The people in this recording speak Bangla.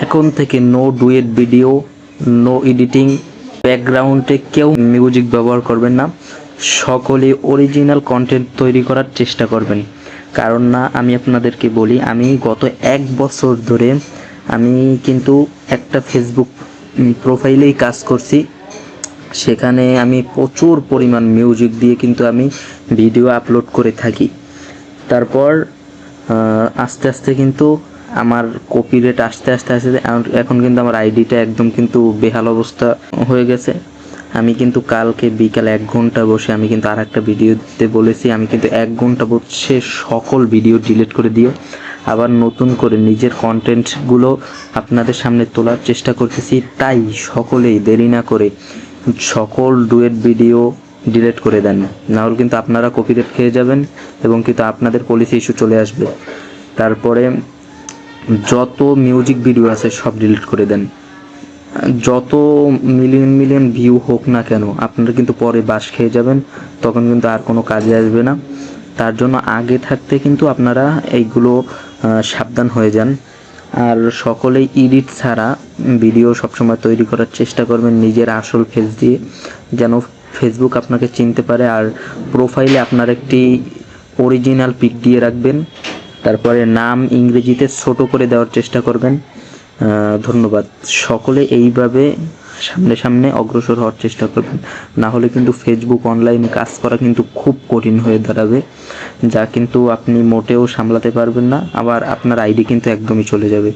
এখন থেকে no duet video, no editing, ব্যাকগ্রাউন্ডে কেউ মিউজিক ব্যবহার করবেন না। সকলে অরিজিনাল কন্টেন্ট তৈরি করার চেষ্টা করবেন। কারণ না, আমি আপনাদেরকে বলি, আমি গত 1 বছর ধরে আমি কিন্তু একটা ফেসবুক প্রোফাইলেই কাজ করছি। সেখানে আমি প্রচুর পরিমাণ মিউজিক দিয়ে কিন্তু আমি ভিডিও আপলোড করে থাকি। তারপর আস্তে আস্তে কিন্তু আমার কপিরাইট আস্তে আস্তে এখন কিন্তু আমার আইডিটা একদম কিন্তু বেহাল অবস্থা হয়ে গেছে। আমি কিন্তু কালকে বিকাল 1 ঘন্টা বসে আমি কিন্তু আর একটা ভিডিও দিতে বলেছি। আমি কিন্তু 1 ঘন্টা বসে সকল ভিডিও ডিলিট করে দিও, আবার নতুন করে নিজের কন্টেন্টগুলো আপনাদের সামনে তোলার চেষ্টা করতেছি। তাই সকলেই দেরি না করে সকল ডুয়েট ভিডিও ডিলিট করে দেন, নাহলে কিন্তু আপনারা কপিরাইট খেয়ে যাবেন এবং কিন্তু আপনাদের পলিসি ইস্যু চলে আসবে। তারপরে যত মিউজিক ভিডিও আছে সব ডিলিট করে দেন। যত মিলিয়ন মিলিয়ন ভিউ হোক না কেন, আপনারা কিন্তু পরে বাস খেয়ে যাবেন, তখন কিন্তু আর কোনো কাজে আসবে না। তার জন্য আগে থাকতে কিন্তু আপনারা এইগুলো সাবধান হয়ে যান। আর সকলেই এডিট ছাড়া ভিডিও সবসময় তৈরি করার চেষ্টা করবেন নিজের আসল ফেস দিয়ে, যেন ফেসবুক আপনাকে চিনতে পারে। আর প্রোফাইলে আপনার একটি অরিজিনাল পিক দিয়ে রাখবেন। তারপরে নাম ইংরেজিতে ছোট করে দেওয়ার চেষ্টা করবেন। ধন্যবাদ। সকলে এইভাবে সামনে সামনে অগ্রসর হওয়ার চেষ্টা করবেন, না হলে কিন্তু ফেসবুক অনলাইনে কাজ করা কিন্তু খুব কঠিন হয়ে দাঁড়াবে, যা কিন্তু আপনি মোটেও সামলাতে পারবেন না। আবার আপনার আইডি কিন্তু একদমই চলে যাবে।